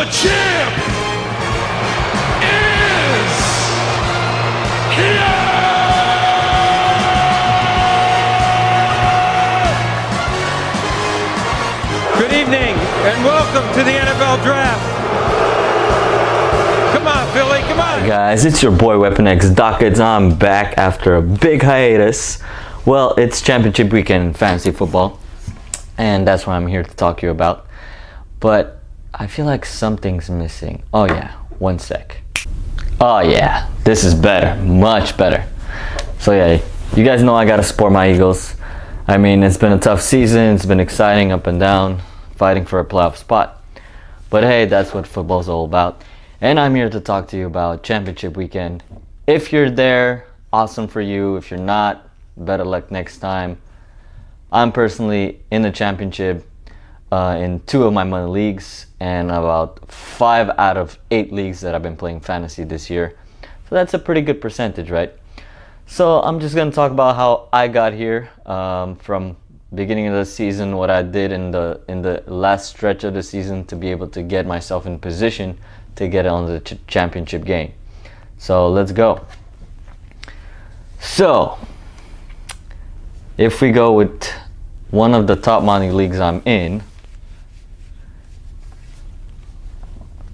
The champ is here! Good evening and welcome to the NFL Draft. Come on, Philly, come on. Hey guys, it's your boy Weapon X Dockets. I'm back after a big hiatus. Well, it's championship weekend in fantasy football, and that's what I'm here to talk to you about. But I feel like something's missing. Oh yeah, one sec. Oh yeah, this is better, much better. So yeah, you guys know I gotta support my Eagles. I mean, it's been a tough season, it's been exciting up and down, fighting for a playoff spot. But hey, that's what football's all about. And I'm here to talk to you about championship weekend. If you're there, awesome for you. If you're not, better luck next time. I'm personally in the championship in 2 of my money leagues and about 5 out of 8 leagues that I've been playing fantasy this year. So that's a pretty good percentage, right? So I'm just going to talk about how I got here from beginning of the season, what I did in the last stretch of the season to be able to get myself in position to get on the championship game. So let's go. So if we go with one of the top money leagues I'm in,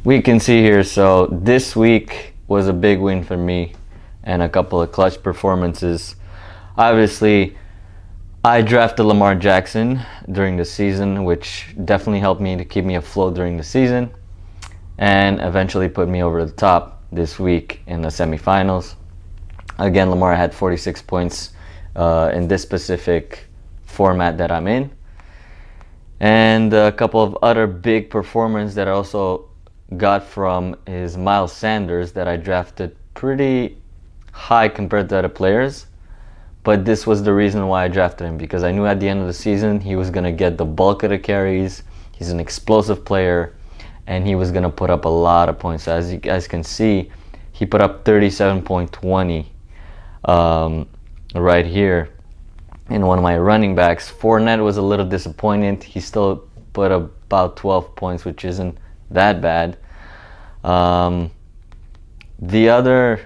we can see here, so this week was a big win for me and a couple of clutch performances. Obviously, I drafted Lamar Jackson during the season, which definitely helped me to keep me afloat during the season and eventually put me over the top this week in the semifinals. Again, Lamar had 46 points in this specific format that I'm in. And a couple of other big performances that I also got from is Miles Sanders, that I drafted pretty high compared to other players. But this was the reason why I drafted him, because I knew at the end of the season he was going to get the bulk of the carries. He's an explosive player, and he was going to put up a lot of points. So as you guys can see, he put up 37.20 right here in one of my running backs. Fournette was a little disappointed. He still put up about 12 points, which isn't that bad. The other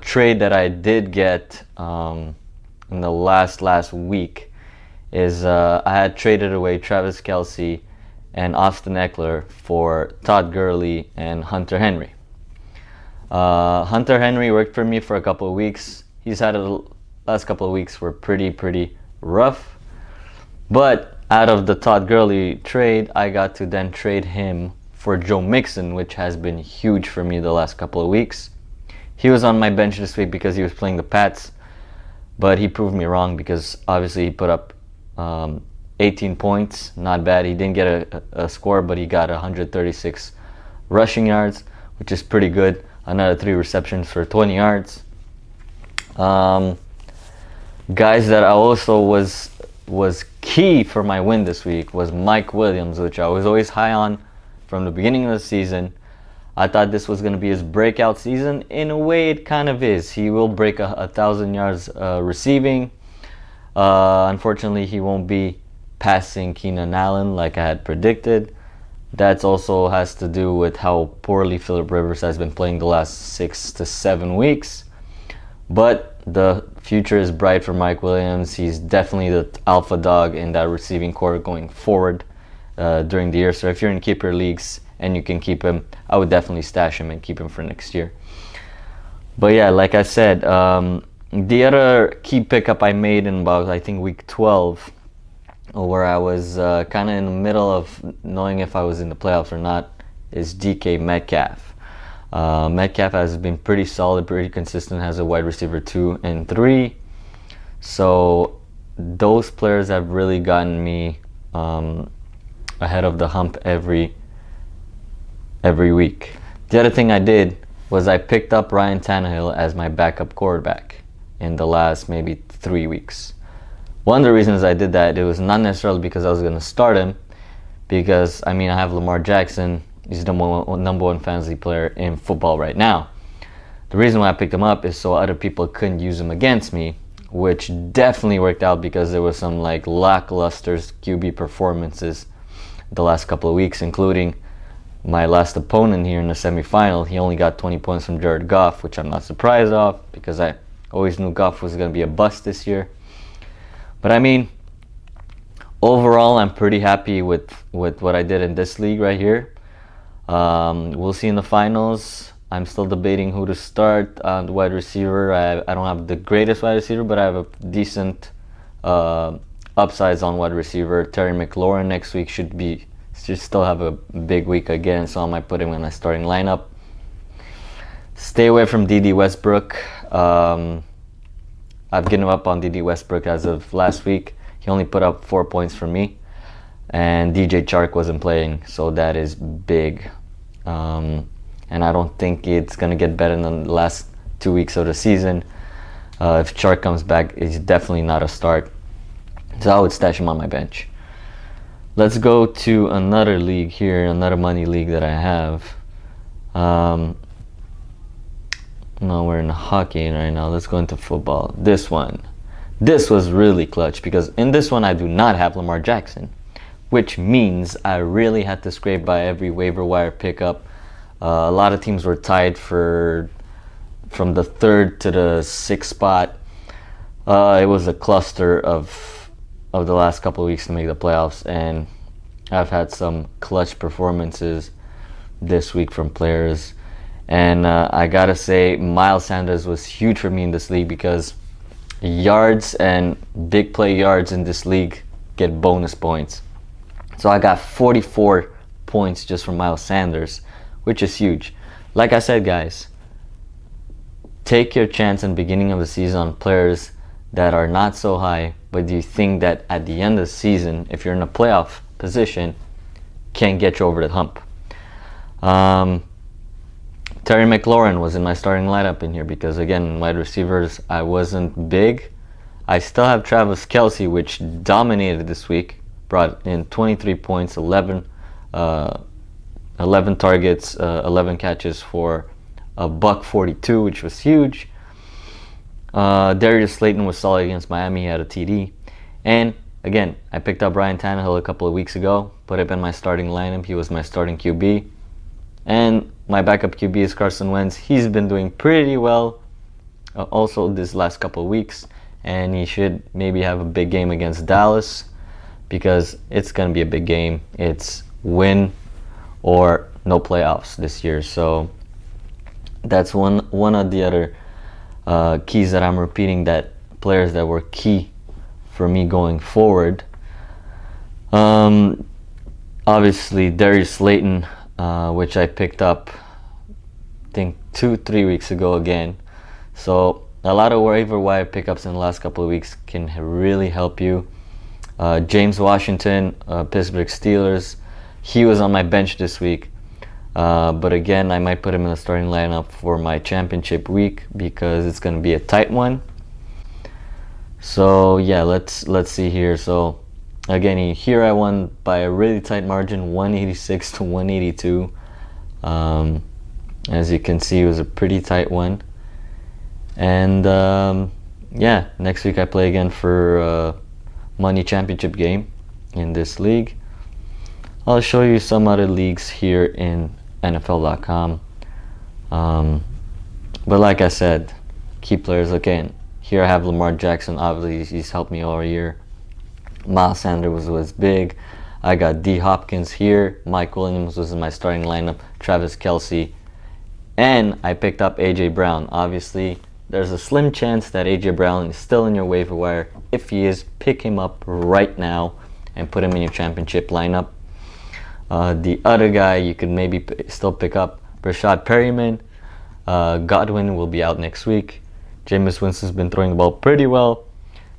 trade that I did get in the last week is I had traded away Travis Kelce and Austin Eckler for Todd Gurley and Hunter Henry. Hunter Henry worked for me for a couple of weeks. He's had the last couple of weeks were pretty rough. But out of the Todd Gurley trade, I got to then trade him for Joe Mixon, which has been huge for me the last couple of weeks. He was on my bench this week because he was playing the Pats, but he proved me wrong because obviously he put up 18 points, not bad. He didn't get a score, but he got 136 rushing yards, which is pretty good. Another 3 receptions for 20 yards. Guys that I also was key for my win this week was Mike Williams, which I was always high on from the beginning of the season. I thought this was going to be his breakout season. In a way, it kind of is. He will break 1,000 yards receiving. Unfortunately, he won't be passing Keenan Allen like I had predicted. That also has to do with how poorly Phillip Rivers has been playing the last 6 to 7 weeks. But the future is bright for Mike Williams. He's definitely the alpha dog in that receiving core going forward during the year. So if you're in keeper leagues and you can keep him, I would definitely stash him and keep him for next year. But yeah, like I said, the other key pickup I made in about, I think, week 12, where I was kind of in the middle of knowing if I was in the playoffs or not, is DK Metcalf. Metcalf has been pretty solid, pretty consistent, has a wide receiver 2 and 3. So those players have really gotten me ahead of the hump every week. The other thing I did was I picked up Ryan Tannehill as my backup quarterback in the last maybe 3 weeks. One of the reasons I did that, it was not necessarily because I was going to start him, because I mean I have Lamar Jackson. He's the number one fantasy player in football right now. The reason why I picked him up is so other people couldn't use him against me, which definitely worked out because there was some lackluster QB performances the last couple of weeks, including my last opponent here in the semifinal, he only got 20 points from Jared Goff, which I'm not surprised of because I always knew Goff was going to be a bust this year. But I mean, overall, I'm pretty happy with what I did in this league right here. We'll see in the finals. I'm still debating who to start on the wide receiver. I don't have the greatest wide receiver, but I have a decent upsides on wide receiver. Terry McLaurin next week should still have a big week again, so I might put him in a starting lineup. Stay away from D.D. Westbrook. I've given up on D.D. Westbrook as of last week. He only put up 4 points for me, and DJ Chark wasn't playing, so that is big. And I don't think it's going to get better than the last 2 weeks of the season. If Chark comes back, it's definitely not a start. So I would stash him on my bench. Let's go to another league here, another money league that I have. No, we're in hockey right now. Let's go into football. This one. This was really clutch because in this one I do not have Lamar Jackson, which means I really had to scrape by every waiver wire pickup. A lot of teams were tied from the 3rd to the 6th spot. It was a cluster of the last couple of weeks to make the playoffs, and I've had some clutch performances this week from players. And I gotta say, Miles Sanders was huge for me in this league because yards and big play yards in this league get bonus points. So I got 44 points just from Miles Sanders, which is huge. Like I said, guys, take your chance in the beginning of the season on players that are not so high, but you think that at the end of the season, if you're in a playoff position, can get you over the hump. Terry McLaurin was in my starting lineup in here because, again, wide receivers, I wasn't big. I still have Travis Kelce, which dominated this week, brought in 23 points, 11 targets, 11 catches for a $142, which was huge. Darius Slayton was solid against Miami. He had a TD. And, again, I picked up Ryan Tannehill a couple of weeks ago, put him in my starting lineup. He was my starting QB. And my backup QB is Carson Wentz. He's been doing pretty well also this last couple of weeks, and he should maybe have a big game against Dallas because it's going to be a big game. It's win or no playoffs this year. So that's one of the other keys that I'm repeating, that players that were key for me going forward. Obviously, Darius Slayton, which I picked up, I think 2-3 weeks ago again. So a lot of waiver wire pickups in the last couple of weeks can really help you. James Washington, Pittsburgh Steelers, he was on my bench this week. But again, I might put him in the starting lineup for my championship week because it's going to be a tight one. So yeah, let's see here. So again, here I won by a really tight margin, 186 to 182. As you can see, it was a pretty tight one. And yeah, next week I play again for a money championship game in this league. I'll show you some other leagues here in NFL.com. But like I said, key players again. Here I have Lamar Jackson. Obviously, he's helped me all year. Miles Sanders was big. I got D. Hopkins here. Mike Williams was in my starting lineup. Travis Kelce. And I picked up A.J. Brown. Obviously, there's a slim chance that A.J. Brown is still in your waiver wire. If he is, pick him up right now and put him in your championship lineup. The other guy you could maybe still pick up, Rashad Perryman. Godwin will be out next week. Jameis Winston's been throwing the ball pretty well.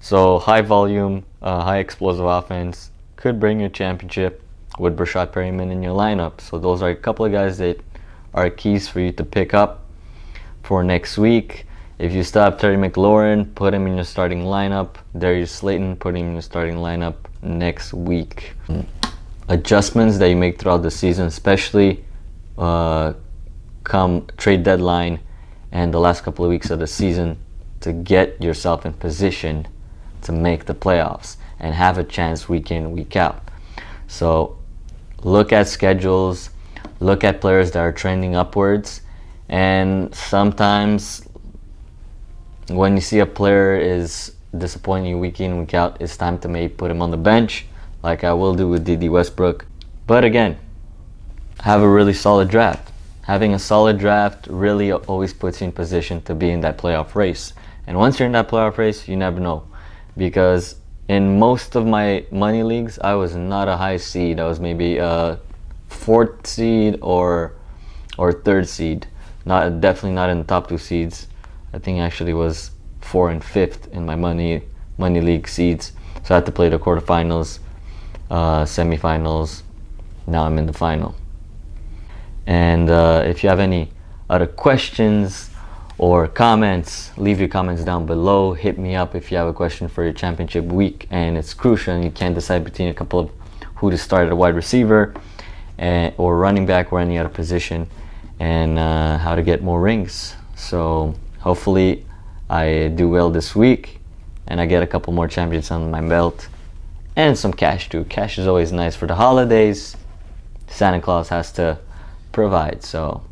So high volume, high explosive offense could bring you a championship with Rashad Perryman in your lineup. So those are a couple of guys that are keys for you to pick up for next week. If you still have Terry McLaurin, put him in your starting lineup. Darius Slayton, put him in your starting lineup next week. Adjustments that you make throughout the season, especially come trade deadline and the last couple of weeks of the season, to get yourself in position to make the playoffs and have a chance week in, week out. So look at schedules, look at players that are trending upwards, and sometimes when you see a player is disappointing you week in, week out, it's time to maybe put him on the bench, like I will do with D.D. Westbrook. But again, have a really solid draft. Having a solid draft really always puts you in position to be in that playoff race. And once you're in that playoff race, you never know. Because in most of my money leagues, I was not a high seed. I was maybe a 4th seed or 3rd seed. Definitely not in the top 2 seeds. I think actually was 4th and 5th in my money league seeds. So I had to play the quarterfinals, semifinals. Now I'm in the final. And if you have any other questions or comments, leave your comments down below. Hit me up if you have a question for your championship week and it's crucial and you can't decide between a couple of who to start at a wide receiver or running back or any other position, and how to get more rings. So hopefully I do well this week and I get a couple more championships on my belt and some cash too. Cash is always nice for the holidays. Santa Claus has to provide. So